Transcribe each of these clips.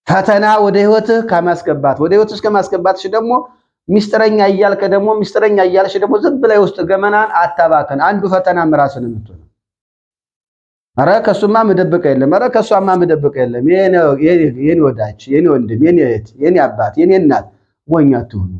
ፈተና ወደ ህይወትህ ከማስገባት ወደ ህይወትህ ከማስገባትሽ ደግሞ ሚስጥረኛ እያልሽ ደግሞ ዝም ብለህ ውስጥ ገመናን አታባከን። አንዱ ፈተና ራስን የምትሆን ኧረ ከሱማ ምደብቀ የለም ኧረ ከሷማ ምደብቀ የለም የኔ ወዳጅ የኔ ወንድም የኔ እህት የኔ አባት የኔ እናት ሞኝ አትሁኑ።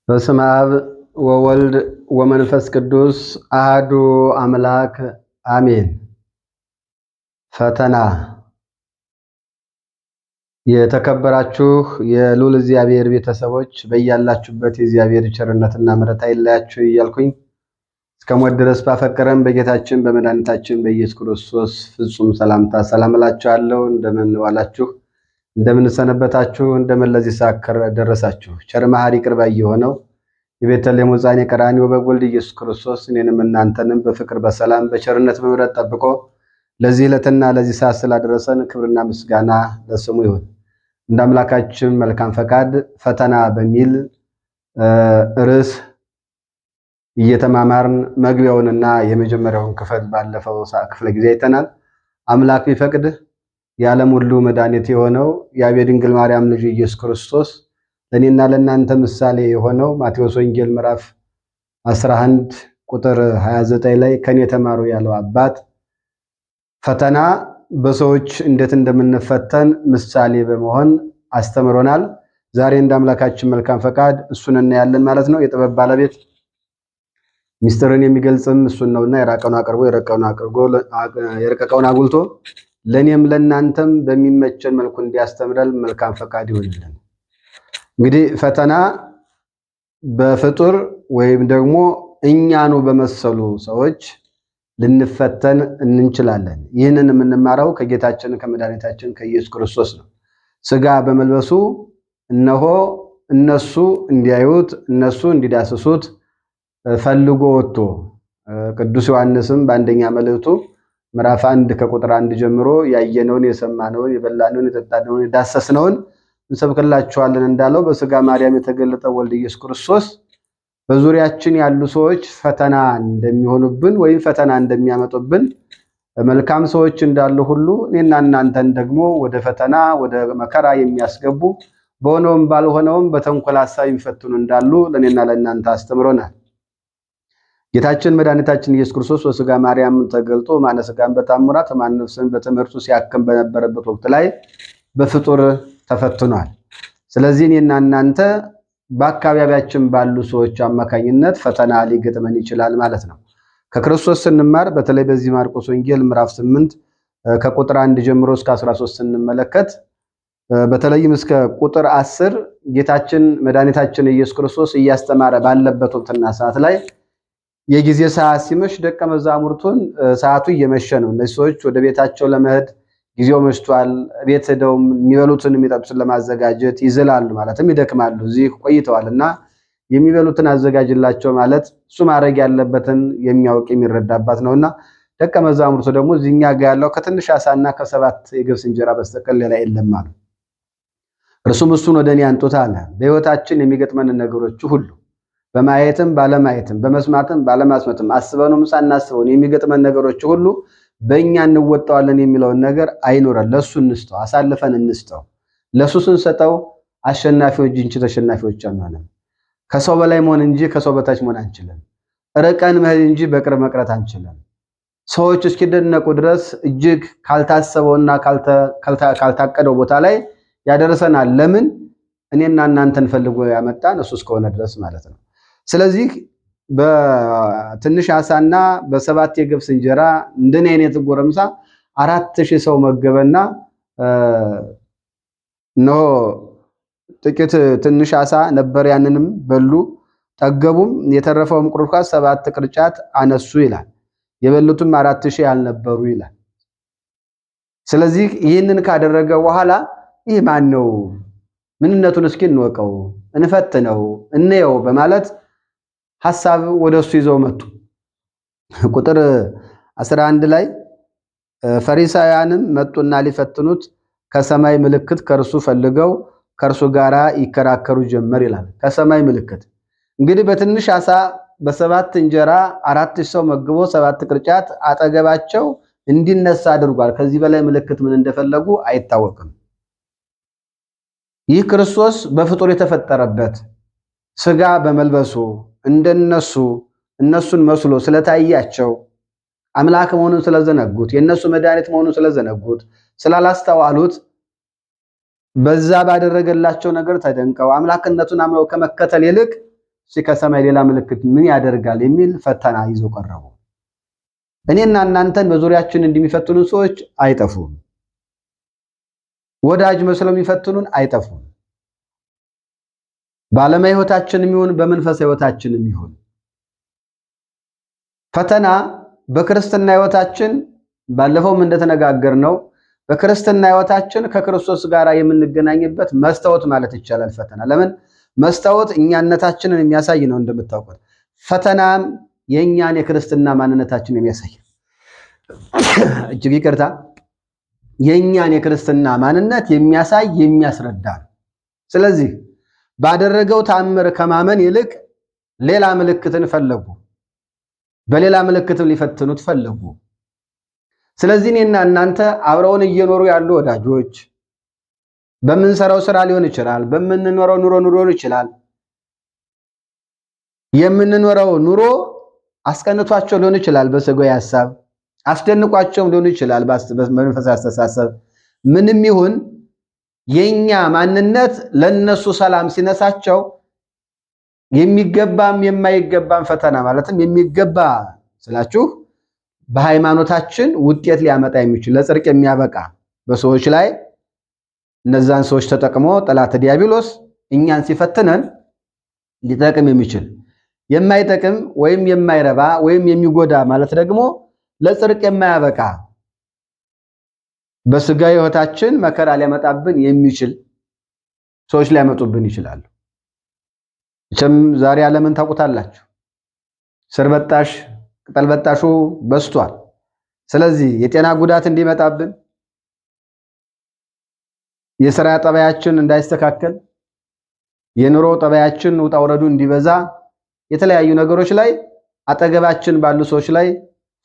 በስመ አብ ወወልድ ወመንፈስ ቅዱስ አሐዱ አምላክ አሜን። ፈተና። የተከበራችሁ የልዑል እግዚአብሔር ቤተሰቦች በያላችሁበት የእግዚአብሔር ቸርነትና ምሕረት አይለያችሁ እያልኩኝ እስከ ሞት ድረስ ባፈቀረን በጌታችን በመድኃኒታችን በኢየሱስ ክርስቶስ ፍጹም ሰላምታ ሰላም እላችኋለሁ። እንደምን ዋላችሁ? እንደምን ሰነበታችሁ? እንደምን ለዚህ ሰዓት ደረሳችሁ? ቸር መሐሪ ቅርብ የሆነው የቤተልሔም ሕፃን የቀራንዮ በግ ወልድ ኢየሱስ ክርስቶስ እኔንም እናንተንም በፍቅር በሰላም በቸርነት በምሕረት ጠብቆ ለዚህ ዕለትና ለዚህ ሰዓት ስላደረሰን ክብርና ምስጋና ለስሙ ይሁን። እንደ አምላካችን መልካም ፈቃድ ፈተና በሚል ርዕስ እየተማማርን መግቢያውንና የመጀመሪያውን ክፍል ባለፈው ክፍለ ጊዜ አይተናል። አምላክ ቢፈቅድ የዓለም ሁሉ መድኃኒት የሆነው የአብ ድንግል ማርያም ልጅ ኢየሱስ ክርስቶስ ለእኔና ለእናንተ ምሳሌ የሆነው ማቴዎስ ወንጌል ምዕራፍ 11 ቁጥር 29 ላይ ከኔ ተማሩ ያለው አባት ፈተና በሰዎች እንዴት እንደምንፈተን ምሳሌ በመሆን አስተምሮናል። ዛሬ እንደ አምላካችን መልካም ፈቃድ እሱን እናያለን ማለት ነው። የጥበብ ባለቤት ሚስጥርን የሚገልጽም እሱን ነውና የራቀውን አቅርቦ የረቀቀውን አጉልቶ ለኔም ለናንተም በሚመቸን መልኩ እንዲያስተምረን መልካም ፈቃድ ይሁንልን። እንግዲህ ፈተና በፍጡር ወይም ደግሞ እኛኑ በመሰሉ ሰዎች ልንፈተን እንችላለን። ይህንን የምንማረው ከጌታችን ከመድኃኒታችን ከኢየሱስ ክርስቶስ ነው። ሥጋ በመልበሱ እነሆ እነሱ እንዲያዩት እነሱ እንዲዳስሱት ፈልጎ ወጥቶ ቅዱስ ዮሐንስም በአንደኛ መልእክቱ ምዕራፍ 1 ከቁጥር 1 ጀምሮ ያየነውን የሰማነውን የበላነውን የጠጣነውን የዳሰስነውን እንሰብክላችኋለን እንዳለው በሥጋ ማርያም የተገለጠ ወልድ ኢየሱስ ክርስቶስ በዙሪያችን ያሉ ሰዎች ፈተና እንደሚሆኑብን ወይም ፈተና እንደሚያመጡብን መልካም ሰዎች እንዳሉ ሁሉ እኔና እናንተን ደግሞ ወደ ፈተና ወደ መከራ የሚያስገቡ በሆነውም ባልሆነውም በተንኮል ሐሳብ የሚፈትኑ እንዳሉ ለእኔና ለእናንተ አስተምሮናል። ጌታችን መድኃኒታችን ኢየሱስ ክርስቶስ በሥጋ ማርያም ተገልጦ ማነ ሥጋን በታምራት ማነ ነፍስን በትምህርቱ ሲያክም በነበረበት ወቅት ላይ በፍጡር ተፈትኗል። ስለዚህ እኔና እናንተ በአካባቢያችን ባሉ ሰዎች አማካኝነት ፈተና ሊገጥመን ይችላል ማለት ነው። ከክርስቶስ ስንማር በተለይ በዚህ ማርቆስ ወንጌል ምዕራፍ 8 ከቁጥር 1 ጀምሮ እስከ 13 ስንመለከት በተለይም እስከ ቁጥር 10 ጌታችን መድኃኒታችን ኢየሱስ ክርስቶስ እያስተማረ ባለበት ወቅትና ሰዓት ላይ የጊዜ ሰዓት ሲመሽ ደቀ መዛሙርቱን ሰዓቱ እየመሸ ነው፣ እነዚህ ሰዎች ወደ ቤታቸው ለመሄድ ጊዜው መሽቷል፣ ቤት ሄደው የሚበሉትን የሚጠጡትን ለማዘጋጀት ይዝላሉ፣ ማለትም ይደክማሉ፣ እዚህ ቆይተዋልና የሚበሉትን አዘጋጅላቸው ማለት እሱ ማድረግ ያለበትን የሚያውቅ የሚረዳባት ነውና ደቀ መዛሙርቱ ደግሞ እዚህኛ ጋር ያለው ከትንሽ ዓሣና ከ7 የገብስ እንጀራ በስተቀር ሌላ የለም አሉ። እርሱም እሱን ወደ እኔ አንጡት አለ። በሕይወታችን የሚገጥመን ነገሮች ሁሉ በማየትም ባለማየትም በመስማትም ባለማስማትም አስበንም ሳናስበው የሚገጥመን ነገሮች ሁሉ በእኛ እንወጣዋለን የሚለውን ነገር አይኖረን። ለሱ እንስጠው፣ አሳልፈን እንስጠው። ለሱ ስንሰጠው አሸናፊዎች እንጂ ተሸናፊዎች አንሆንም። ከሰው በላይ መሆን እንጂ ከሰው በታች መሆን አንችልም። ርቀን መሄድ እንጂ በቅርብ መቅረት አንችልም። ሰዎች እስኪደነቁ ድረስ እጅግ ካልታሰበውና ካልታቀደው ቦታ ላይ ያደርሰናል። ለምን? እኔና እናንተን ፈልጎ ያመጣን እሱ እስከሆነ ድረስ ማለት ነው። ስለዚህ በትንሽ ዓሣና በ7 የገብስ እንጀራ እንደኔ አይነት ጎረምሳ 4000 ሰው መገበና ነው። ጥቂት ትንሽ ዓሣ ነበር፣ ያንንም በሉ ጠገቡም። የተረፈውም ቁርባን 7 ቅርጫት አነሱ ይላል። የበሉትም 4000 ያልነበሩ ይላል። ስለዚህ ይህንን ካደረገ በኋላ ይህ ማን ነው? ምንነቱን እስኪ እንወቀው፣ እንፈትነው፣ እንየው በማለት ሐሳብ ወደሱ ይዘው መጡ። ቁጥር 11 ላይ ፈሪሳውያንም መጡና ሊፈትኑት ከሰማይ ምልክት ከርሱ ፈልገው ከርሱ ጋራ ይከራከሩ ጀመር ይላል። ከሰማይ ምልክት እንግዲህ በትንሽ ዓሣ በ7 እንጀራ 4000 ሰው መግቦ 7 ቅርጫት አጠገባቸው እንዲነሳ አድርጓል። ከዚህ በላይ ምልክት ምን እንደፈለጉ አይታወቅም። ይህ ክርስቶስ በፍጡር የተፈጠረበት ስጋ በመልበሱ እንደነሱ እነሱን መስሎ ስለታያቸው አምላክ መሆኑን ስለዘነጉት የነሱ መድኃኒት መሆኑን ስለዘነጉት ስላላስተዋሉት በዛ ባደረገላቸው ነገር ተደንቀው አምላክነቱን አምነው ከመከተል ይልቅ ከሰማይ ሌላ ምልክት ምን ያደርጋል የሚል ፈተና ይዘው ቀረቡ። እኔና እናንተን በዙሪያችን እንደሚፈትኑን ሰዎች አይጠፉም። ወዳጅ መስለው የሚፈትኑን አይጠፉም። በዓለማዊ ሕይወታችንም ይሁን በመንፈሳዊ ሕይወታችንም ይሁን ፈተና በክርስትና ሕይወታችን ባለፈውም እንደተነጋገርነው በክርስትና ሕይወታችን ከክርስቶስ ጋር የምንገናኝበት መስታወት ማለት ይቻላል። ፈተና ለምን መስታወት እኛነታችንን የሚያሳይ ነው እንደምታውቁት። ፈተናም የኛን የክርስትና ማንነታችንን የሚያሳይ እጅግ ይቅርታ የኛን የክርስትና ማንነት የሚያሳይ የሚያስረዳ። ስለዚህ ባደረገው ተአምር ከማመን ይልቅ ሌላ ምልክትን ፈለጉ። በሌላ ምልክትም ሊፈትኑት ፈለጉ። ስለዚህ እኔና እናንተ አብረውን እየኖሩ ያሉ ወዳጆች በምንሰራው ስራ ሊሆን ይችላል፣ በምንኖረው ኑሮ ሊሆን ይችላል። የምንኖረው ኑሮ አስቀንቷቸው ሊሆን ይችላል፣ በስጋዊ ሐሳብ አስደንቋቸውም ሊሆን ይችላል፣ በመንፈሳዊ አስተሳሰብ። ምንም ይሁን የኛ ማንነት ለነሱ ሰላም ሲነሳቸው የሚገባም የማይገባም ፈተና ማለትም የሚገባ ስላችሁ በሃይማኖታችን ውጤት ሊያመጣ የሚችል ለጽድቅ የሚያበቃ በሰዎች ላይ እነዛን ሰዎች ተጠቅሞ ጠላት ዲያብሎስ እኛን ሲፈትነን ሊጠቅም የሚችል የማይጠቅም ወይም የማይረባ ወይም የሚጎዳ ማለት ደግሞ ለጽድቅ የማያበቃ በስጋዊ ሕይወታችን መከራ ሊያመጣብን የሚችል ሰዎች ሊያመጡብን ይችላሉ። እችም ዛሬ ዓለምን ታውቁታላችሁ። ስር በጣሽ ቅጠል በጣሹ በስቷል። ስለዚህ የጤና ጉዳት እንዲመጣብን የሥራ ጠባያችን እንዳይስተካከል የኑሮ ጠባያችን ውጣ ውረዱ እንዲበዛ የተለያዩ ነገሮች ላይ አጠገባችን ባሉ ሰዎች ላይ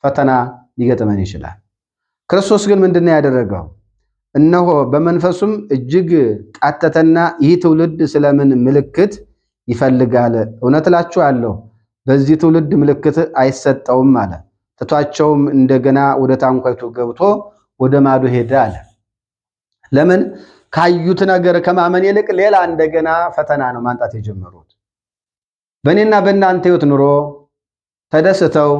ፈተና ሊገጥመን ይችላል። ክርስቶስ ግን ምንድነው ያደረገው? እነሆ በመንፈሱም እጅግ ቃተተና ይህ ትውልድ ስለምን ምልክት ይፈልጋል? እውነት እላችኋለሁ በዚህ ትውልድ ምልክት አይሰጠውም አለ። ትቷቸውም እንደገና ወደ ታንኳይቱ ገብቶ ወደ ማዶ ሄደ አለ። ለምን? ካዩት ነገር ከማመን ይልቅ ሌላ እንደገና ፈተና ነው ማንጣት የጀመሩት። በእኔና በእናንተ ሕይወት ኑሮ ተደስተው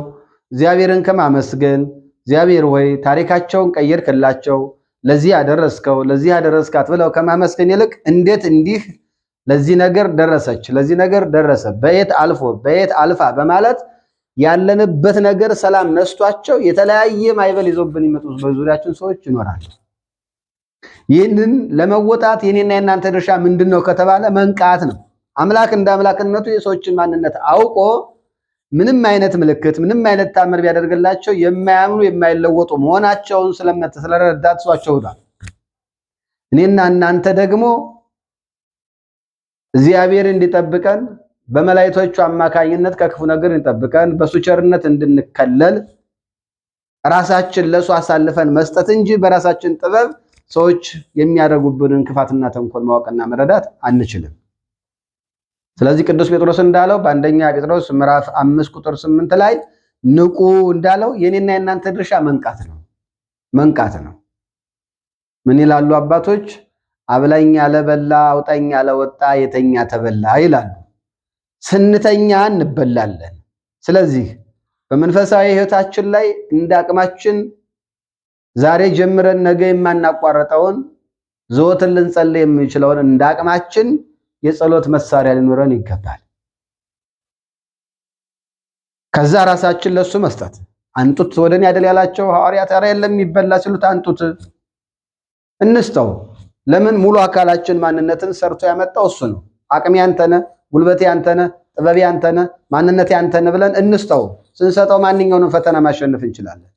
እግዚአብሔርን ከማመስገን እግዚአብሔር ሆይ ታሪካቸውን ቀየርክላቸው፣ ለዚህ ያደረስከው ለዚህ ያደረስካት ብለው ከማመስገን ይልቅ እንዴት እንዲህ ለዚህ ነገር ደረሰች፣ ለዚህ ነገር ደረሰ፣ በየት አልፎ በየት አልፋ በማለት ያለንበት ነገር ሰላም ነስቷቸው የተለያየ ማይበል ይዞብን ይመጡ በዙሪያችን ሰዎች ይኖራሉ። ይህንን ለመወጣት የኔና የናንተ ድርሻ ምንድነው ከተባለ መንቃት ነው። አምላክ እንደ አምላክነቱ የሰዎችን ማንነት አውቆ ምንም አይነት ምልክት ምንም አይነት ታምር ቢያደርግላቸው የማያምኑ የማይለወጡ መሆናቸውን ስለረዳት ሰዋቸው ሆዷል። እኔና እናንተ ደግሞ እግዚአብሔር እንዲጠብቀን በመላእክቶቹ አማካኝነት ከክፉ ነገር እንዲጠብቀን በሱ ቸርነት እንድንከለል ራሳችን ለሱ አሳልፈን መስጠት እንጂ በራሳችን ጥበብ ሰዎች የሚያደርጉብንን ክፋትና ተንኮል ማወቅና መረዳት አንችልም። ስለዚህ ቅዱስ ጴጥሮስ እንዳለው በአንደኛ ጴጥሮስ ምዕራፍ 5 ቁጥር 8 ላይ ንቁ እንዳለው የኔና የናንተ ድርሻ መንቃት ነው። ምን ይላሉ አባቶች? አብላኝ ያለ በላ አውጣኝ ያለ ወጣ የተኛ ተበላ ይላሉ። ስንተኛ እንበላለን። ስለዚህ በመንፈሳዊ ሕይወታችን ላይ እንዳቅማችን ዛሬ ጀምረን ነገ የማናቋርጠውን ዘወትር ልንጸልይ የምንችለውን እንዳቅማችን የጸሎት መሳሪያ ሊኖረን ይገባል። ከዛ ራሳችን ለሱ መስጠት አንጡት ወደኔ አይደል ያላቸው ሐዋርያት፣ ኧረ የለም የሚበላ ሲሉት አንጡት እንስተው። ለምን ሙሉ አካላችን ማንነትን ሰርቶ ያመጣው እሱ ነው። አቅሜ አንተነ፣ ጉልበቴ አንተነ፣ ጥበቤ አንተነ፣ ማንነቴ አንተነ ብለን እንስተው። ስንሰጠው ማንኛውንም ፈተና ማሸነፍ እንችላለን።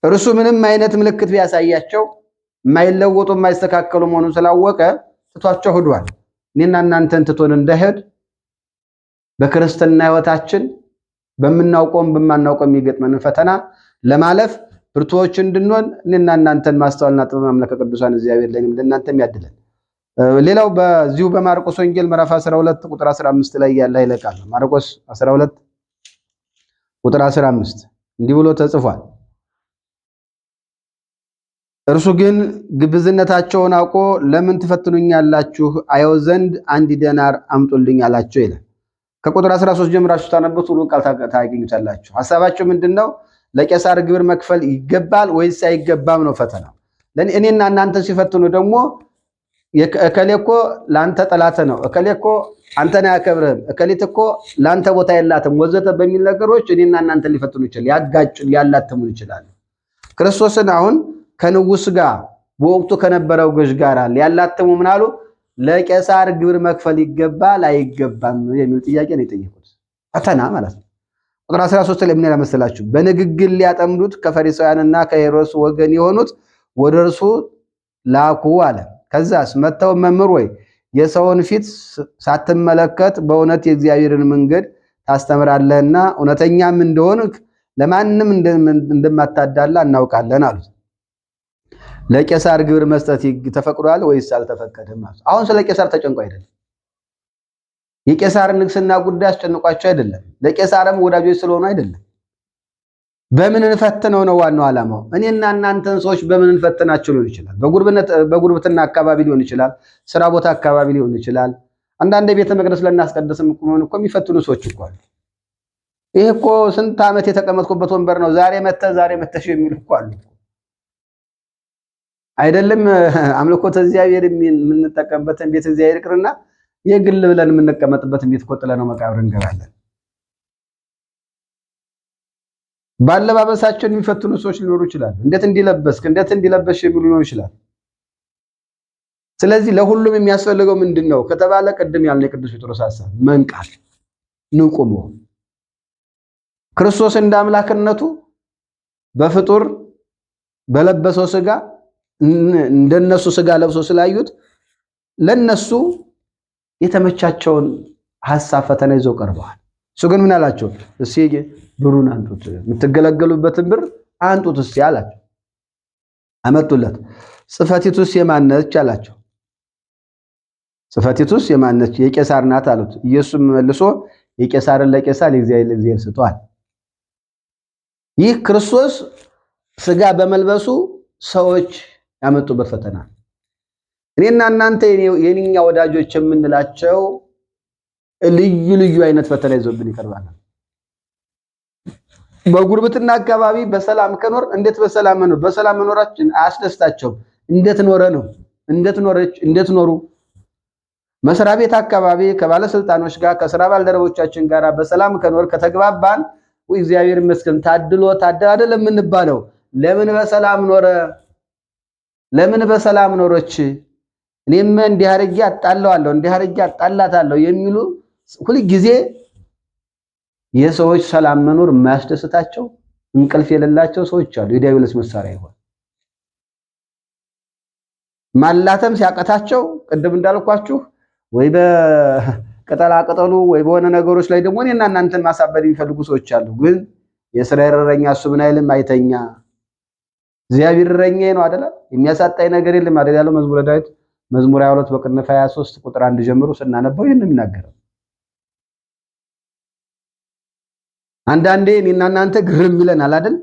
እርሱ ምንም አይነት ምልክት ቢያሳያቸው የማይለወጡ የማይስተካከሉ መሆኑን ስላወቀ ትቷቸው ሄዷል። እኔና እናንተን ትቶን እንዳይሄድ በክርስትና ሕይወታችን በምናውቀውም በማናውቀው የሚገጥመንን ፈተና ለማለፍ ብርቱዎች እንድንሆን እኔና እናንተን ማስተዋልና ጥበብ አምላከ ቅዱሳን እግዚአብሔር ለእኔም ለእናንተም ያድለን። ሌላው በዚሁ በማርቆስ ወንጌል ምዕራፍ 12 ቁጥር 15 ላይ ያለ ኃይለ ቃል ነው። ማርቆስ 12 ቁጥር 15 እንዲህ ብሎ ተጽፏል። እርሱ ግን ግብዝነታቸውን አውቆ ለምን ትፈትኑኛላችሁ? አየው ዘንድ 1 ዲናር አምጡልኝ አላቸው ይላል። ከቁጥር 13 ጀምራችሁ ታነቡት ሁሉን ቃል ታገኙታላችሁ። ሐሳባቸው ምንድነው? ለቄሳር ግብር መክፈል ይገባል ወይስ አይገባም ነው ፈተናው። እኔና እናንተን ሲፈትኑ ደግሞ እከሌ እኮ ለአንተ ጠላት ነው፣ እከሌ እኮ አንተን አያከብርህም፣ እከሊት እኮ ለአንተ ቦታ የላትም ወዘተ በሚል ነገሮች እኔና እናንተን ሊፈትኑ ይችላል፣ ያጋጩን፣ ሊያላትሙን ይችላል። ክርስቶስን አሁን ከንጉስ ጋር በወቅቱ ከነበረው ገዥ ጋር ሊያላትሙ ምን አሉ? ለቄሳር ግብር መክፈል ይገባል አይገባም የሚል ጥያቄ ነው የጠየቁት። ፈተና ማለት ነው። ቁጥር 13 ላይ ምን ይላል መሰላችሁ? በንግግር ሊያጠምዱት ከፈሪሳውያንና ከሄሮድስ ወገን የሆኑት ወደ እርሱ ላኩ አለ። ከዛስ መተው መምህር ወይ የሰውን ፊት ሳትመለከት በእውነት የእግዚአብሔርን መንገድ ታስተምራለህና እውነተኛም እንደሆንክ ለማንም እንደማታዳላ እናውቃለን አሉት። ለቄሳር ግብር መስጠት ተፈቅዷል ወይስ አልተፈቀደም? አሁን ስለ ቄሳር ተጨንቆ አይደለም። የቄሳር ንግስና ጉዳይ አስጨንቋቸው አይደለም። ለቄሳርም ወዳጆች ስለሆኑ አይደለም። በምን እንፈትነው ነው ዋናው ዓላማው። እኔና እናንተን ሰዎች በምን እንፈትናቸው ሊሆን ይችላል። በጉርብትና አካባቢ ሊሆን ይችላል። ስራ ቦታ አካባቢ ሊሆን ይችላል። አንዳንድ ቤተ መቅደስ ለናስቀድስም እኮ የሚፈትኑ ሰዎች እኮ አሉ። ይሄ እኮ ስንት ዓመት የተቀመጥኩበት ወንበር ነው ዛሬ መተሽ የሚሉ እኮ አሉ አይደለም። አምልኮተ እግዚአብሔር የምንጠቀምበትን ቤተ እግዚአብሔር ይቅርና የግል ብለን የምንቀመጥበትን ቤት ቆጥለ ነው መቃብር እንገባለን። ባለባበሳቸው የሚፈትኑ ሰዎች ሊኖሩ ይችላል። እንዴት እንዲለበስሽ የሚሉ ሊኖሩ ይችላል። ስለዚህ ለሁሉም የሚያስፈልገው ምንድነው ከተባለ ቅድም ያልነው የቅዱስ ጴጥሮስ ሐሳብ መንቃት፣ ንቁ መሆን። ክርስቶስ እንደ አምላክነቱ በፍጡር በለበሰው ስጋ እንደነሱ ስጋ ለብሶ ስላዩት ለነሱ የተመቻቸውን ሐሳብ ፈተና ይዘው ቀርበዋል። እሱ ግን ምን አላቸው? እስኪ ብሩን አንጡት፣ የምትገለገሉበትን ብር አንጡት እስኪ አላቸው። አመጡለት። ጽሕፈቲቱስ የማነች አላቸው። ጽሕፈቲቱስ የማነች? የቄሳር ናት አሉት። ኢየሱስ መልሶ የቄሳርን ለቄሳር የእግዚአብሔርን ለእግዚአብሔር ስጧል። ይህ ክርስቶስ ስጋ በመልበሱ ሰዎች ያመጡበት ፈተና። እኔና እናንተ የኛ ወዳጆች የምንላቸው ልዩ ልዩ አይነት ፈተና ይዞብን ይቀርባል። በጉርብትና አካባቢ በሰላም ከኖር እንዴት በሰላም መኖር በሰላም መኖራችን አያስደስታቸውም። እንዴት ኖረ ነው እንዴት ኖሩ። መስሪያ ቤት አካባቢ ከባለስልጣኖች ጋር ከስራ ባልደረቦቻችን ጋር በሰላም ከኖር ከተግባባን ወይ እግዚአብሔር ይመስገን ታድሎ አይደለም የምንባለው። ለምን በሰላም ኖረ? ለምን በሰላም ኖሮች? እኔም እንዲህ አድርጌ አጣላዋለሁ እንዲህ አድርጌ አጣላታለሁ የሚሉ ሁሉ ጊዜ የሰዎች ሰላም መኖር የማያስደስታቸው እንቅልፍ የሌላቸው ሰዎች አሉ። የዲያብሎስ መሳሪያ ይሆን ማላተም ሲያቀታቸው ቅድም እንዳልኳችሁ ወይ በቅጠላ ቅጠሉ ወይ በሆነ ነገሮች ላይ ደግሞ እኔና እናንተን ማሳበድ የሚፈልጉ ሰዎች አሉ። ግን የእስራኤል እረኛ እሱ ምን አይልም አይተኛ። እግዚአብሔር እረኛዬ ነው አይደል? የሚያሳጣኝ ነገር የለም አይደል ያለው መዝሙረ ዳዊት መዝሙር 22 በቅንፍ 23 ቁጥር 1 ጀምሮ ስናነበው ይሄን ነው የሚናገረው። አንዳንዴ እኔና እናንተ ግርም ይለናል አይደል?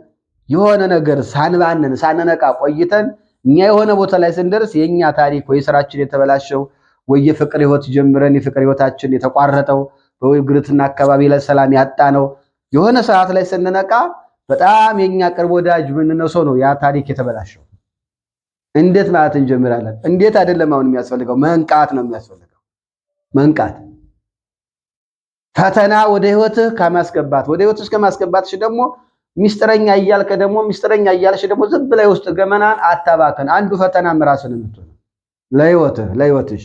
የሆነ ነገር ሳንባንን ሳንነቃ ቆይተን እኛ የሆነ ቦታ ላይ ስንደርስ የኛ ታሪክ ወይ ስራችን የተበላሸው ወይ የፍቅር ህይወት ጀምረን የፍቅር ህይወታችን የተቋረጠው ወይ ግርትና አካባቢ ላይ ሰላም ያጣ ነው የሆነ ሰዓት ላይ ስንነቃ በጣም የኛ ቅርብ ወዳጅ ምንነው ሰው ነው ያ ታሪክ የተበላሸው። እንዴት ማለት እንጀምራለን? እንዴት አይደለም አሁን የሚያስፈልገው መንቃት ነው የሚያስፈልገው። መንቃት ፈተና ወደ ህይወትህ ከማስገባት ወደ ህይወትህ ከማስገባትሽ ደግሞ ሚስጥረኛ እያልከ ደግሞ ሚስጥረኛ እያልሽ ደግሞ ዝም ብለህ ውስጥ ገመናን አታባከን። አንዱ ፈተናም ራስን የምትሆነው ለህይወትሽ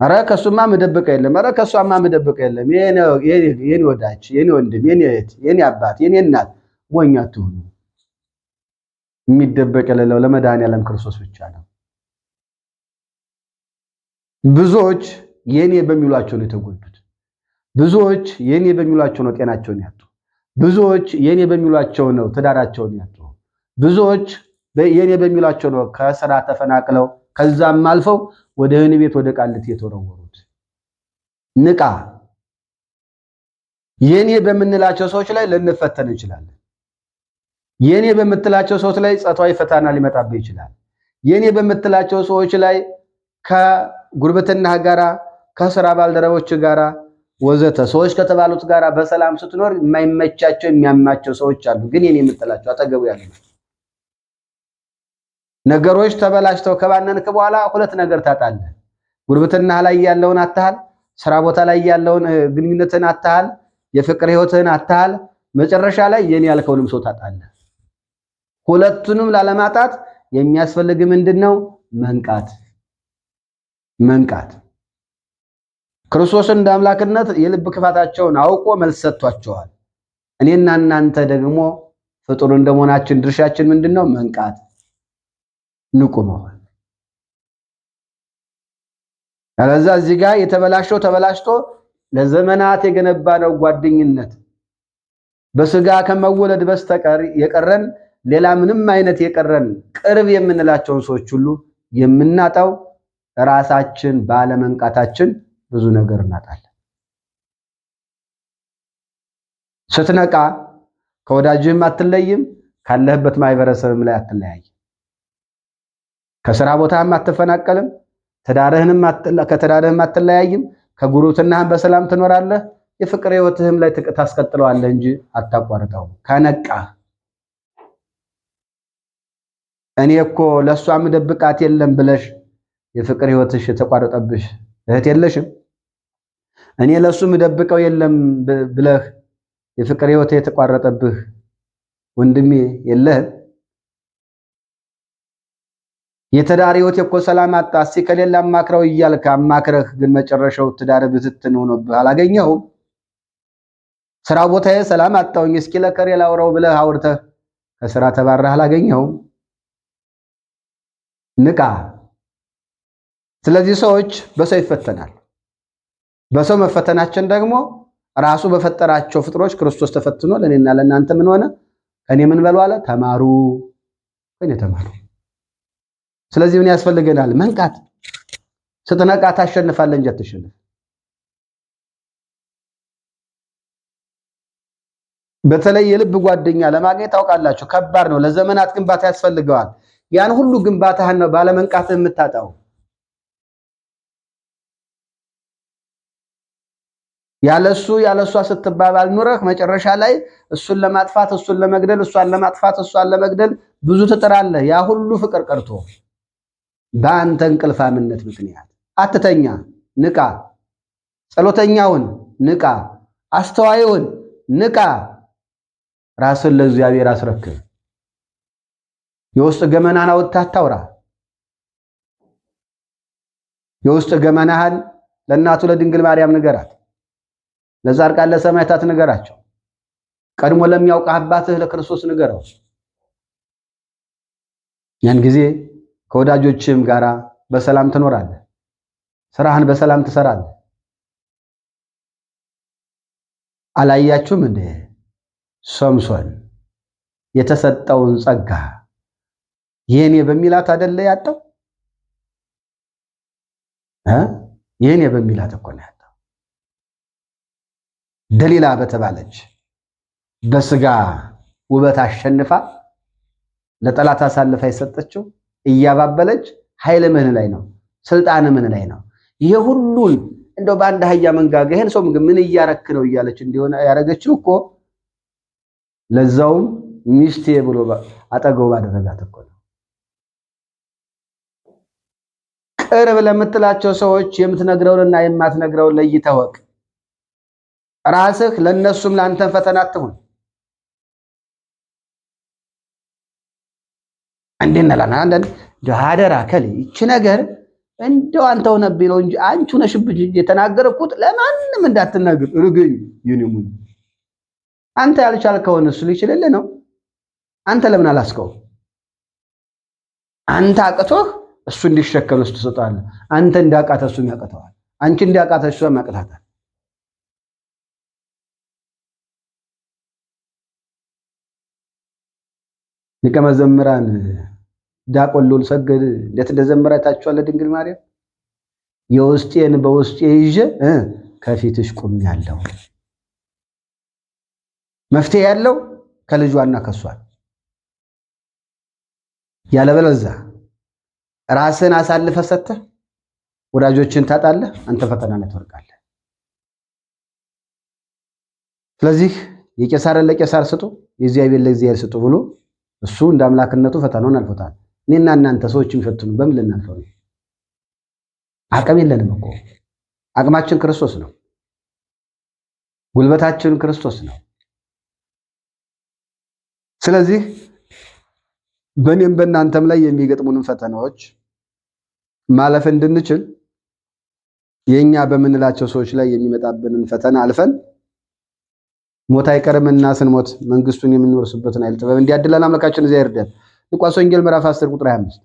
አረ ከሱማ መደበቅ የለም፣ አረ ከሷማ መደበቅ የለም። የኔ ወዳጅ፣ የኔ ወንድም፣ የኔ እህት፣ የኔ አባት፣ የኔ እናት ሞኝ አትሁኑ። የሚደበቅ የሌለው ለመድኃኒዓለም ክርስቶስ ብቻ ነው። ብዙዎች የኔ በሚሏቸው ነው የተጎዱት። ብዙዎች የኔ በሚሏቸው ነው ጤናቸውን ያጡ። ብዙዎች የኔ በሚሏቸው ነው ትዳራቸውን ያጡ። ብዙዎች የኔ በሚሏቸው ነው ከስራ ተፈናቅለው ከዛም አልፈው ወደ ወህኒ ቤት ወደ ቃሊቲ የተወረወሩት። ንቃ። የኔ በምንላቸው ሰዎች ላይ ልንፈተን እንችላለን። የኔ በምትላቸው ሰዎች ላይ ጾታዊ ፈተና ሊመጣብህ ይችላል። የኔ በምትላቸው ሰዎች ላይ ከጉርብትና ጋራ ከስራ ባልደረቦች ጋራ ወዘተ ሰዎች ከተባሉት ጋራ በሰላም ስትኖር የማይመቻቸው የሚያማቸው ሰዎች አሉ። ግን የኔ የምትላቸው አጠገቡ ያሉ ነገሮች ተበላሽተው ከባነንክ በኋላ ሁለት ነገር ታጣለህ። ጉርብትና ላይ ያለውን አታሃል፣ ስራ ቦታ ላይ ያለውን ግንኙነትን አታሃል፣ የፍቅር ህይወትን አታሃል። መጨረሻ ላይ የኔ ያልከውንም ሰው ታጣለህ። ሁለቱንም ላለማጣት የሚያስፈልግ ምንድነው? መንቃት። ክርስቶስ እንደ አምላክነት የልብ ክፋታቸውን አውቆ መልስ ሰጥቷቸዋል። እኔና እናንተ ደግሞ ፍጡር እንደመሆናችን ድርሻችን ምንድነው? መንቃት፣ ንቁ መሆን። ያለዛ እዚህ ጋር የተበላሸው ተበላሽቶ ለዘመናት የገነባነው ጓደኝነት በስጋ ከመወለድ በስተቀር የቀረን ሌላ ምንም አይነት የቀረን ቅርብ የምንላቸውን ሰዎች ሁሉ የምናጣው ራሳችን ባለመንቃታችን ብዙ ነገር እናጣለን። ስትነቃ ከወዳጅህም አትለይም፣ ካለህበት ማህበረሰብም ላይ አትለያይም። ከስራ ቦታህም አትፈናቀልም፣ ከተዳርህም አትለያይም፣ ከጉርብትናህም በሰላም ትኖራለህ። የፍቅር ህይወትህም ላይ ታስቀጥለዋለህ እንጂ አታቋርጠውም። ከነቃህ እኔ እኮ ለሷ ምደብቃት የለም ብለሽ የፍቅር ህይወትሽ የተቋረጠብሽ እህት የለሽም? እኔ ለሱ ምደብቀው የለም ብለህ የፍቅር ህይወት የተቋረጠብህ ወንድሜ የለህም? የትዳር ህይወት እኮ ሰላም አጣ እስኪ ከሌላ አማክረው እያልክ አማክረህ ግን መጨረሻው ትዳር ብትትን ሆኖብህ አላገኘኸውም? ስራ ቦታዬ ሰላም አጣውኝ እስኪ ለከሬ ላውራው ብለህ አውርተህ ከስራ ተባረህ አላገኘኸውም? ንቃ። ስለዚህ ሰዎች በሰው ይፈተናል። በሰው መፈተናችን ደግሞ ራሱ በፈጠራቸው ፍጥሮች ክርስቶስ ተፈትኖ ለኔና ለእናንተ ምን ሆነ? ከኔ ምን በሉ አለ? ተማሩ፣ ከኔ ተማሩ። ስለዚህ ምን ያስፈልገናል? መንቃት። ስትነቃ ታሸንፋለህ እንጂ አትሸነፍ። በተለይ የልብ ጓደኛ ለማግኘት ታውቃላችሁ ከባድ ነው። ለዘመናት ግንባታ ያስፈልገዋል። ያን ሁሉ ግንባታህን ነው ባለመንቃትህ የምታጣው። ያለሷ ስትባባል ኑረህ መጨረሻ ላይ እሱን ለማጥፋት እሱን ለመግደል እሷን ለማጥፋት እሷን ለመግደል ብዙ ትጥራለህ። ያ ሁሉ ፍቅር ቀርቶ በአንተ እንቅልፋምነት ምክንያት አትተኛ። ንቃ። ጸሎተኛውን ንቃ። አስተዋይውን ንቃ። ራስን ለእግዚአብሔር አስረክብ። የውስጥ ገመናን አውጥተህ አታውራ። የውስጥ ገመናህን ለእናቱ ለድንግል ማርያም ንገራት። ለጻድቃን ለሰማዕታት ንገራቸው። ቀድሞ ለሚያውቅህ አባትህ ለክርስቶስ ንገረው። ያን ጊዜ ከወዳጆችህም ጋራ በሰላም ትኖራለህ። ስራህን በሰላም ትሰራለህ። አላያችሁም እንዴ ሶምሶን የተሰጠውን ጸጋ የኔ በሚላት አይደለ ያጣው? የኔ በሚላት እኮ ነው ያጣው። ደሊላ በተባለች በስጋ ውበት አሸንፋ ለጠላት አሳልፋ የሰጠችው እያባበለች ኃይል ምን ላይ ነው? ስልጣን ምን ላይ ነው? ይሄ ሁሉን እንደው በአንድ አህያ መንጋጋ ይሄን ሰው ምን እያረክ ነው እያለች እንዲሆነ ያረገችው እኮ ለዛውም ሚስቴ ብሎ አጠገቡ ባደረጋት እኮ ነው። ቅርብ ለምትላቸው ሰዎች የምትነግረውንና የማትነግረውን ለይተህ ወቅ። ራስህ ለነሱም ላንተን ፈተና አትሁን። እንዴና ላና አንደን ዳደራ ከለ እቺ ነገር እንደው አንተ ሆነብኝ ነው እንጂ አንቺ ነሽብኝ የተናገርኩት ለማንም እንዳትናገር ርግኝ ይኑም አንተ ያልቻልከውን እሱ ሊችልልህ ነው። አንተ ለምን አላስከው? አንተ አቅቶህ እሱ እንዲሸከም እሱ ትሰጣለህ። አንተ እንዳቃተ እሱ ያቀተዋል። አንቺ እንዳቃተ እሱ ያቀታታል። ሊቀ መዘምራን ዲያቆን ልዑል ሰገድ እንዴት እንደዘመረ ታችኋል። ድንግል ማርያም የውስጤን በውስጤ ይዤ ከፊትሽ ቆሜያለሁ። መፍትሄ ያለው ከልጇና ከሷ ያለበለዚያ ራስን አሳልፈ ሰጥተህ ወዳጆችን ታጣለህ። አንተ ፈተና ላይ ትወድቃለህ። ስለዚህ የቄሳርን ለቄሳር ስጡ፣ የእግዚአብሔር ለእግዚአብሔር ስጡ ብሎ እሱ እንደ አምላክነቱ ፈተናውን አልፎታል። እኔና እናንተ ሰዎችን ፈትኑ በምን ልናልፈው ነው? አቅም የለንም እኮ። አቅማችን ክርስቶስ ነው። ጉልበታችን ክርስቶስ ነው። ስለዚህ በእኔም በእናንተም ላይ የሚገጥሙንን ፈተናዎች ማለፍ እንድንችል የኛ በምንላቸው ሰዎች ላይ የሚመጣብንን ፈተና አልፈን ሞት አይቀርምና ስንሞት መንግስቱን የምንወርስበትን ኃይል ጥበብ እንዲያድለን አምላካችን እግዚአብሔር ይርዳን። ሉቃስ ወንጌል ምዕራፍ 10 ቁጥር 25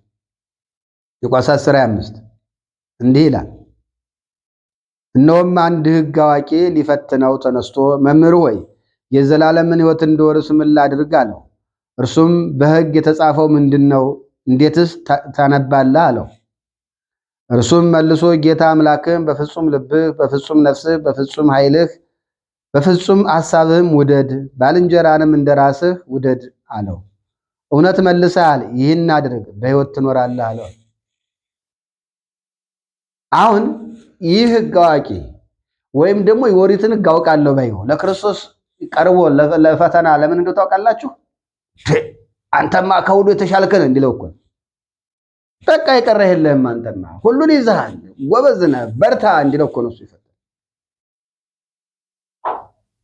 ሉቃስ 10:25 እንዲህ ይላል፣ እነሆም አንድ ሕግ አዋቂ ሊፈትነው ተነስቶ መምህር ሆይ የዘላለምን ሕይወት እንድወርስ ምን ላድርግ አለው። እርሱም በሕግ የተጻፈው ምንድነው? እንዴትስ ታነባለህ አለው። እርሱም መልሶ ጌታ አምላክህን በፍጹም ልብህ፣ በፍጹም ነፍስህ፣ በፍጹም ኃይልህ፣ በፍጹም ሐሳብህም ውደድ፣ ባልንጀራንም እንደራስህ ውደድ አለው። እውነት መልሰሃል፣ ይህን አድርግ በሕይወት ትኖራለህ አለው። አሁን ይህ ሕግ አዋቂ ወይም ደግሞ የኦሪትን ሕግ አውቃለሁ ባይ ለክርስቶስ ቀርቦ ለፈተና ለምን እንደው ታውቃላችሁ? አንተማ ከሁሉ የተሻልክ ነህ እንዲለው እኮ በቃ የቀረህ የለህም፣ አንተማ ሁሉን ይዘሃል፣ ጎበዝ ነህ፣ በርታ እንዲለው እኮ ነው እሱ ይፈታል።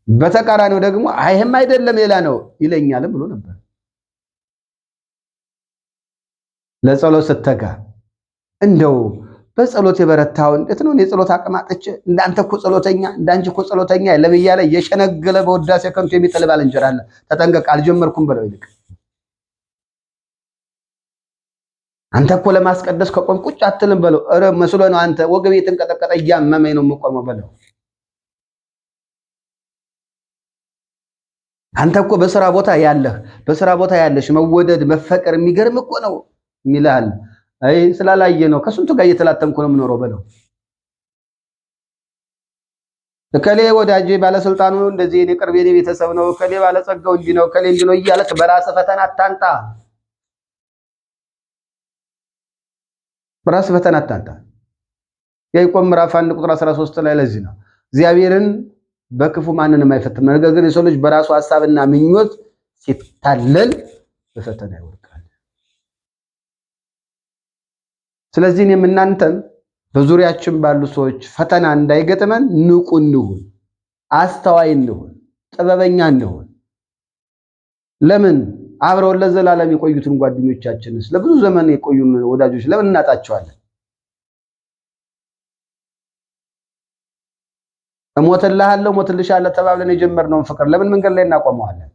በተቃራኒው ደግሞ አይህም አይደለም ሌላ ነው ይለኛልም ብሎ ነበር። ለጸሎት ስተጋ እንደው በጸሎት የበረታው እንዴት ነው? የጸሎት አቅማጥች እንዳንተ እኮ ጸሎተኛ እንዳንቺ እኮ ጸሎተኛ ለብያ ላይ የሸነገለ በውዳሴ ከንቱ የሚጥል ባልንጀራ አለ። ተጠንቀቅ፣ አልጀመርኩም በለው ይልቅ አንተ እኮ ለማስቀደስ ከቆም ቁጭ አትልም በለው። ኧረ መስሎ ነው አንተ ወገቤ የተንቀጠቀጠ እያመመኝ ነው የምቆመው በለው። አንተ እኮ በስራ ቦታ ያለህ በስራ ቦታ ያለሽ መወደድ መፈቀር የሚገርም እኮ ነው የሚላል። አይ ስላላየ ነው ከስንቱ ጋር እየተላተምኩ ነው የምኖረው በለው። ከሌ ወዳጄ ባለስልጣኑ እንደዚህ እኔ ቅርቤ ቤተሰብ ነው፣ ከሌ ባለጸጋው እንዲህ ነው፣ ከሌ እንዲህ ነው እያለክ በራስህ ፈተና አታንጣ። በራስህ ፈተና አታንጣ። ያዕቆብ ምዕራፍ 1 ቁጥር 13 ላይ ለዚህ ነው እግዚአብሔርን በክፉ ማንንም አይፈትንም፣ ነገር ግን የሰው ልጅ በራሱ ሐሳብና ምኞት ሲታለል በፈተና ይወድቃል። ስለዚህ እኔም እናንተም በዙሪያችን ባሉ ሰዎች ፈተና እንዳይገጥመን ንቁ እንሁን፣ አስተዋይ እንሁን፣ ጥበበኛ እንሁን። ለምን አብረውን ለዘላለም የቆዩትን ጓደኞቻችንስ ለብዙ ዘመን የቆዩን ወዳጆች ለምን እናጣቸዋለን? እሞትልሃለሁ ሞትልሻለሁ ተባብለን የጀመርነውን ፍቅር ለምን መንገድ ላይ እናቆመዋለን?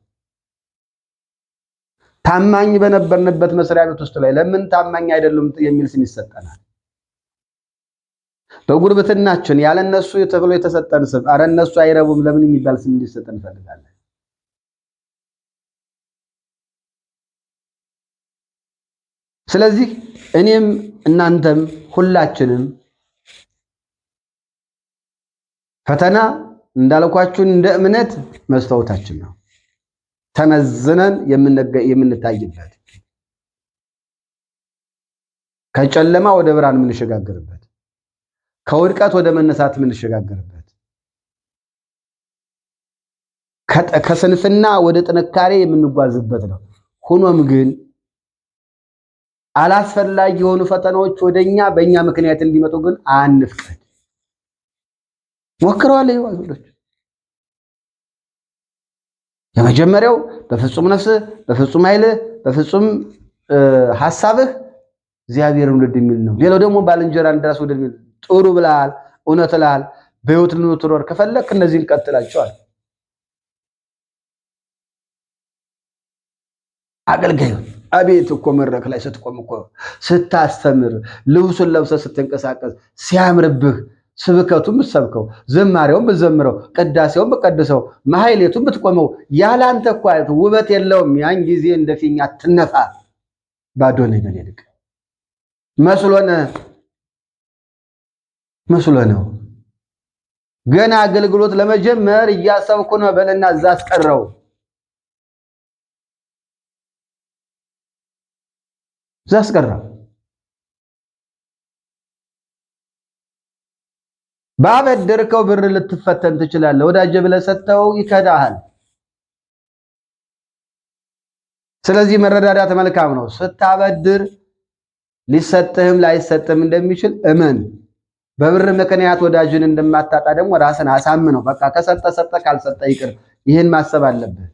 ታማኝ በነበርንበት መስሪያ ቤት ውስጥ ላይ ለምን ታማኝ አይደሉም የሚል ስም ይሰጠናል? በጉርብትናችን ያለነሱ ተብሎ የተሰጠን ስም አረ እነሱ አይረቡም ለምን የሚባል ስም እንዲሰጠን እንፈልጋለን? ስለዚህ እኔም እናንተም ሁላችንም ፈተና እንዳልኳችሁ እንደ እምነት መስታወታችን ነው፣ ተመዝነን የምንታይበት ከጨለማ ወደ ብርሃን የምንሸጋገርበት ከውድቀት ወደ መነሳት የምንሸጋገርበት ከስንፍና ወደ ጥንካሬ የምንጓዝበት ነው። ሆኖም ግን አላስፈላጊ የሆኑ ፈተናዎች ወደኛ በእኛ ምክንያት እንዲመጡ ግን አንፍቀድ። ሞክረዋል ይዋሉልኝ። የመጀመሪያው በፍጹም ነፍስ፣ በፍጹም ኃይል፣ በፍጹም ሐሳብህ እግዚአብሔርን ውደድ የሚል ነው። ሌላው ደግሞ ባልንጀራን እንደራስ ውደድ የሚል ጥሩ ብለሃል፣ እውነት ብለሃል። በሕይወት ልትኖር ከፈለክ እነዚህን ቀጥላቸዋል። አገልጋዩ አቤት እኮ መድረክ ላይ ስትቆም እኮ ስታስተምር ልብሱን ለብሰህ ስትንቀሳቀስ ሲያምርብህ ስብከቱን ብትሰብከው ዝማሬውን ብትዘምረው ቅዳሴውን ብትቀድሰው ማህሌቱን ብትቆመው ያላንተ እኮ ውበት የለውም። ያን ጊዜ እንደ ፊኛ ትነፋ ባዶ ነህ በሌልቅ መስሎ ነው። ገና አገልግሎት ለመጀመር እያሰብኩ ነው በልና እዛ አስቀረው። ዛስቀራ ባበደርከው ብር ልትፈተን ትችላለህ። ወዳጅ ብለህ ሰጥተው ይከዳሃል። ስለዚህ መረዳዳት መልካም ነው። ስታበድር ሊሰጥህም ላይሰጥህም እንደሚችል እመን። በብር ምክንያት ወዳጅን እንደማታጣ ደግሞ ራስን አሳምነው። በቃ ከሰጠ ሰጠ፣ ካልሰጠ ይቅር። ይህን ማሰብ አለብህ።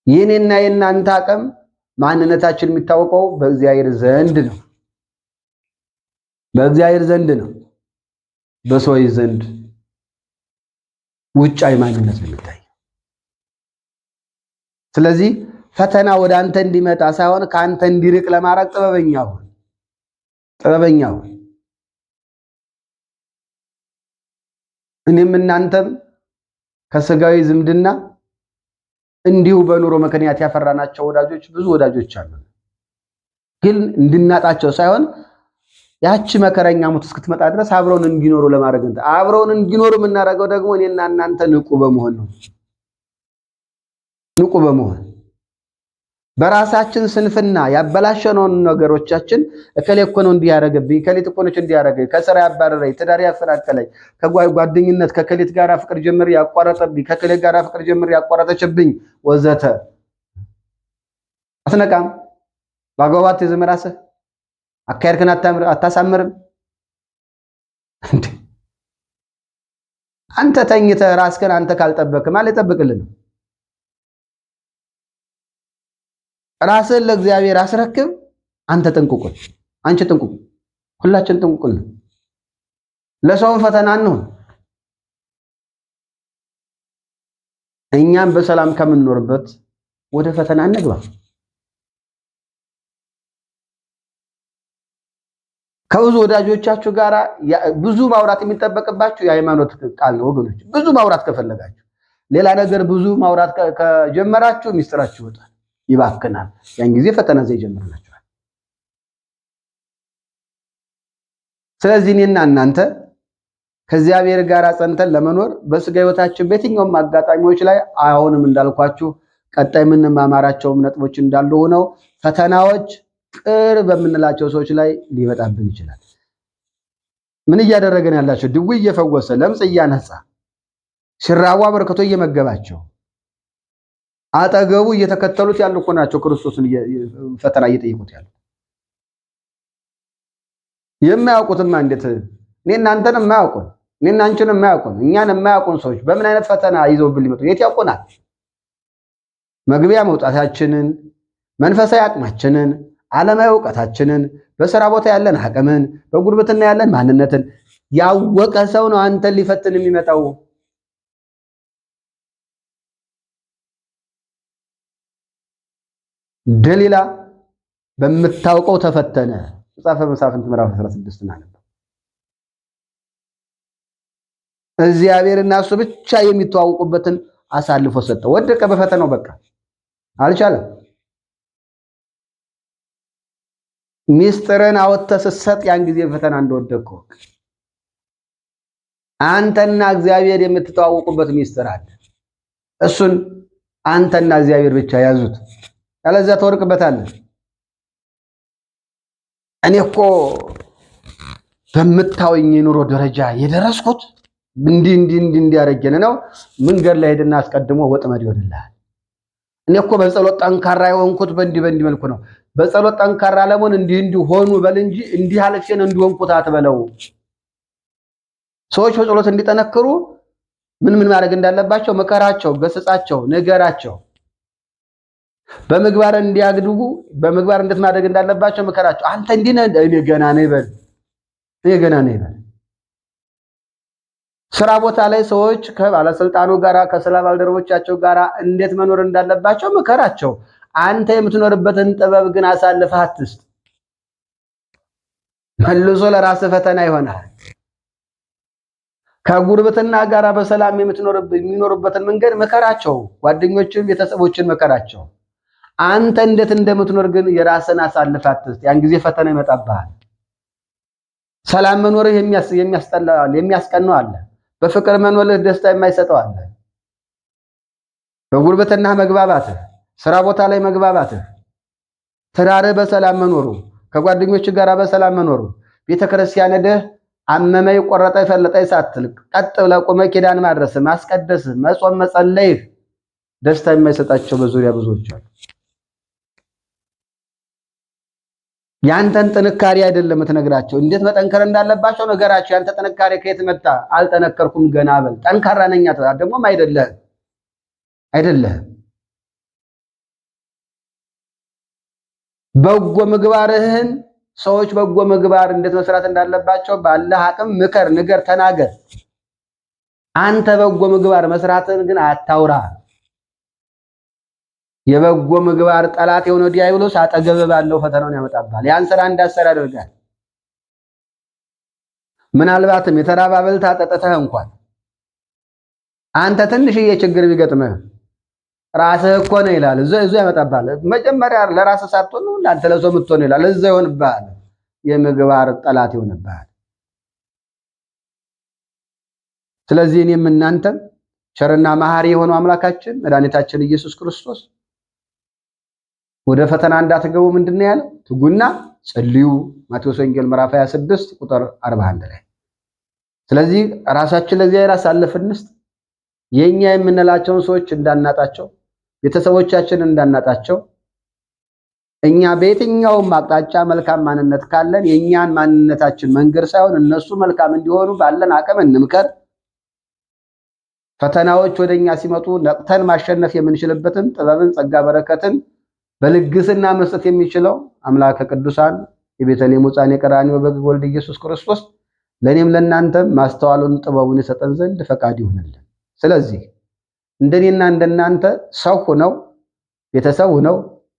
የኔና የናንተ አቅም ማንነታችን የሚታወቀው በእግዚአብሔር ዘንድ ነው። በእግዚአብሔር ዘንድ ነው። በሰዎች ዘንድ ውጫዊ ማንነት ነው የሚታየው። ስለዚህ ፈተና ወደ አንተ እንዲመጣ ሳይሆን ከአንተ እንዲርቅ ለማድረግ ጥበበኛ ሁን። እኔም እናንተም ከስጋዊ ዝምድና እንዲሁ በኑሮ ምክንያት ያፈራናቸው ወዳጆች ብዙ ወዳጆች አሉ። ግን እንድናጣቸው ሳይሆን ያቺ መከረኛ ሞት እስክትመጣ ድረስ አብረውን እንዲኖሩ ለማድረግ አብረውን እንዲኖሩ የምናደርገው ደግሞ እኔና እናንተ ንቁ በመሆን ነው። ንቁ በመሆን በራሳችን ስንፍና ያበላሸነውን ነገሮቻችን እከሌ እኮ ነው እንዲህ ያደረገብኝ፣ እከሌት እኮ ነች እንዲህ ያደረገኝ፣ ከስራ ያባረረኝ፣ ትዳር ያፈናቀለኝ፣ ከጓደኝነት ከከሌት ጋር ፍቅር ጀምር ያቋረጠብኝ፣ ከከሌት ጋር ፍቅር ጀምር ያቋረጠችብኝ ወዘተ አትነቃም። ባጓባት የዘመራሰህ አካሄድክን አታሳምርም። አንተ ተኝተህ ራስህን አንተ ካልጠበቅህ ማለት ይጠብቅልህ ነው። ራስህን ለእግዚአብሔር አስረክብ። አንተ ጥንቁቁን፣ አንቺ ጥንቁቁ፣ ሁላችን ጥንቁቁን ነው። ለሰውን ፈተና ነው። እኛም በሰላም ከምንኖርበት ወደ ፈተና እንግባ። ከብዙ ወዳጆቻችሁ ጋር ብዙ ማውራት የሚጠበቅባችሁ የሃይማኖት ቃል ነው ወገኖች። ብዙ ማውራት ከፈለጋችሁ ሌላ ነገር ብዙ ማውራት ከጀመራችሁ ሚስጥራችሁ ይወጣል፣ ይባክናል። ያን ጊዜ ፈተና ይጀምርላችኋል። ስለዚህ እኔና እናንተ ከእግዚአብሔር ጋር ጸንተን ለመኖር በስጋ ሕይወታችን በየትኛውም አጋጣሚዎች ላይ አሁንም እንዳልኳችሁ ቀጣይ የምንማማራቸውም ነጥቦች እንዳሉ ሆነው ፈተናዎች ቅርብ በምንላቸው ሰዎች ላይ ሊመጣብን ይችላል። ምን እያደረገን ያላቸው? ድውይ እየፈወሰ ለምጽ እያነጻ ሽራዋ በርከቶ እየመገባቸው አጠገቡ እየተከተሉት ያሉ እኮ ናቸው። ክርስቶስን ፈተና እየጠየቁት ያሉ የማያውቁትማ እንዴት እኔና አንተን የማያውቁን እኔና አንቺን የማያውቁን እኛን የማያውቁን ሰዎች በምን አይነት ፈተና ይዘውብን ሊመጡ የት ያውቁናል? መግቢያ መውጣታችንን፣ መንፈሳዊ አቅማችንን፣ ዓለማዊ ዕውቀታችንን፣ በሥራ ቦታ ያለን አቅምን፣ በጉርብትና ያለን ማንነትን ያወቀ ሰው ነው አንተን ሊፈትን የሚመጣው። ደሊላ በምታውቀው ተፈተነ። መጽሐፈ መሳፍንት ምዕራፍ 16 ማለት ነው። እግዚአብሔርና እሱ ብቻ የሚተዋወቁበትን አሳልፎ ሰጠ። ወደቀ በፈተናው። በቃ አልቻለም። ሚስጥርን አወጥተህ ስትሰጥ ያን ጊዜ ፈተና እንደወደቅከው አንተና እግዚአብሔር የምትተዋወቁበት ሚስጥር አለ። እሱን አንተና እግዚአብሔር ብቻ ያዙት፣ ያለዚያ ተወርቅበታለህ። እኔ እኮ በምታወኝ የኑሮ ደረጃ የደረስኩት እንዲህ ያደረገን ነው። መንገድ ላይ ሄድና አስቀድሞ ወጥመድ ይሆንልሃል። እኔ እኮ በጸሎት ጠንካራ የሆንኩት በእንዲህ መልኩ ነው። በጸሎት ጠንካራ ለመሆን እንዲህ ሆኑ በል እንጂ እንዲህ አልፌን እንዲሆንኩት አትበለው። ሰዎች በጸሎት እንዲጠነክሩ ምን ማድረግ እንዳለባቸው መከራቸው፣ ገስጻቸው፣ ንገራቸው። በምግባር እንዲያድጉ በምግባር እንዴት ማድረግ እንዳለባቸው ምከራቸው። አንተ እንዲህ ነህ፣ እኔ ገና ነኝ በል፣ እኔ ገና ነኝ በል። ስራ ቦታ ላይ ሰዎች ከባለስልጣኑ ጋራ ከስራ ባልደረቦቻቸው ጋራ እንዴት መኖር እንዳለባቸው ምከራቸው። አንተ የምትኖርበትን ጥበብ ግን አሳልፈህ አትስጥ። መልሶ ለራስህ ፈተና ይሆናል። ከጉርብትና ጋራ በሰላም የሚኖሩበትን መንገድ ምከራቸው። ጓደኞችን፣ ቤተሰቦችን ምከራቸው። አንተ እንዴት እንደምትኖር ግን የራስን አሳልፈህ አትስጥ። ያን ጊዜ ፈተና ይመጣብሃል። ሰላም መኖርህ የሚያስቀነው አለ። በፍቅር መኖርህ ደስታ የማይሰጠው አለ። በጉርብትና መግባባትህ፣ ስራ ቦታ ላይ መግባባትህ፣ ትዳርህ በሰላም መኖሩ፣ ከጓደኞች ጋር በሰላም መኖሩ፣ ቤተክርስቲያን ሄደህ አመመኝ ቆረጠኝ ፈለጠኝ ሳትል ቀጥ ብለህ ቆመህ ኪዳን ማድረስህ፣ ማስቀደስህ፣ መጾም መጸለይህ ደስታ የማይሰጣቸው በዙሪያ ብዙዎች አሉ። ያንተን ጥንካሬ አይደለም የምትነግራቸው፣ እንዴት መጠንከር እንዳለባቸው ነገራቸው። ያንተ ጥንካሬ ከየት መጣ? አልጠነከርኩም ገና በል። ጠንካራ ነኝ ደግሞም አይደለህም። በጎ ምግባርህን ሰዎች በጎ ምግባር እንዴት መስራት እንዳለባቸው ባለህ አቅም ምከር፣ ንገር፣ ተናገር። አንተ በጎ ምግባር መስራትን ግን አታውራ። የበጎ ምግባር ጠላት የሆነው ዲያብሎስ አጠገብ ባለው ፈተናውን ያመጣብሃል። ያን ስራ እንዳሰራ ያደርጋል። ምናልባትም የተራበ በልተህ አጠጥተህ እንኳን አንተ ትንሽዬ ችግር ቢገጥምህ ራስህ እኮ ነው ይላል፣ እዛው ያመጣብሃል። መጀመሪያ ለራስህ ሳትሆን ነው አንተ ለሰው የምትሆን ይላል፣ እዛው ይሆንብሃል። የምግባር ጠላት ይሆንብሃል። ስለዚህ እኔም እናንተም ቸርና መሐሪ የሆነው አምላካችን መድኃኒታችን ኢየሱስ ክርስቶስ ወደ ፈተና እንዳትገቡ ምንድነው ያለው? ትጉና ጸልዩ። ማቴዎስ ወንጌል ምዕራፍ 26 ቁጥር 41 ላይ። ስለዚህ ራሳችን ለእግዚአብሔር አሳልፈን እንስጥ። የኛ የምንላቸውን ሰዎች እንዳናጣቸው፣ ቤተሰቦቻችንን እንዳናጣቸው። እኛ በየትኛውም አቅጣጫ መልካም ማንነት ካለን የኛን ማንነታችን መንገር ሳይሆን እነሱ መልካም እንዲሆኑ ባለን አቅም እንምከር። ፈተናዎች ወደኛ ሲመጡ ነቅተን ማሸነፍ የምንችልበትን ጥበብን፣ ጸጋ፣ በረከትን በልግስና መስጠት የሚችለው አምላከ ቅዱሳን የቤተልሔም ሕፃን የቀራንዮ በግ ወልድ ኢየሱስ ክርስቶስ ለኔም ለናንተም ማስተዋሉን ጥበቡን ይሰጠን ዘንድ ፈቃድ ይሁንልን። ስለዚህ እንደኔና እንደናንተ ሰው ሆነው ቤተሰብ ሆነው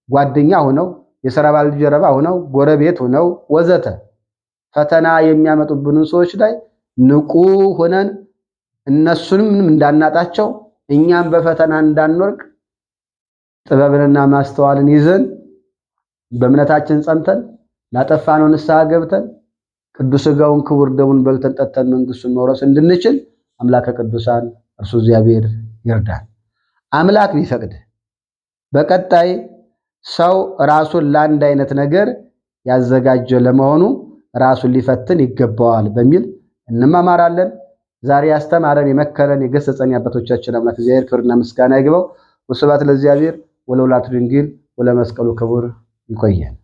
ጓደኛ ሆነው የሥራ ባልደረባ ሆነው ጎረቤት ሆነው ወዘተ ፈተና የሚያመጡብንን ሰዎች ላይ ንቁ ሆነን እነሱንም እንዳናጣቸው እኛም በፈተና እንዳንወርቅ ጥበብንና ማስተዋልን ይዘን በእምነታችን ጸንተን ላጠፋነው ንስሐ ገብተን ቅዱስ ሥጋውን ክቡር ደሙን በልተን ጠጥተን መንግስቱን መውረስ እንድንችል አምላከ ቅዱሳን እርሱ እግዚአብሔር ይርዳን። አምላክ ቢፈቅድ በቀጣይ ሰው ራሱን ለአንድ አይነት ነገር ያዘጋጀ ለመሆኑ ራሱን ሊፈትን ይገባዋል በሚል እንማማራለን። ዛሬ ያስተማረን የመከረን የገሰጸን የአባቶቻችን አምላክ እግዚአብሔር ክብርና ምስጋና ይግባው። ወስብሐት ለእግዚአብሔር ወለወላዲቱ ድንግል ወለመስቀሉ ክቡር። ይቆየን።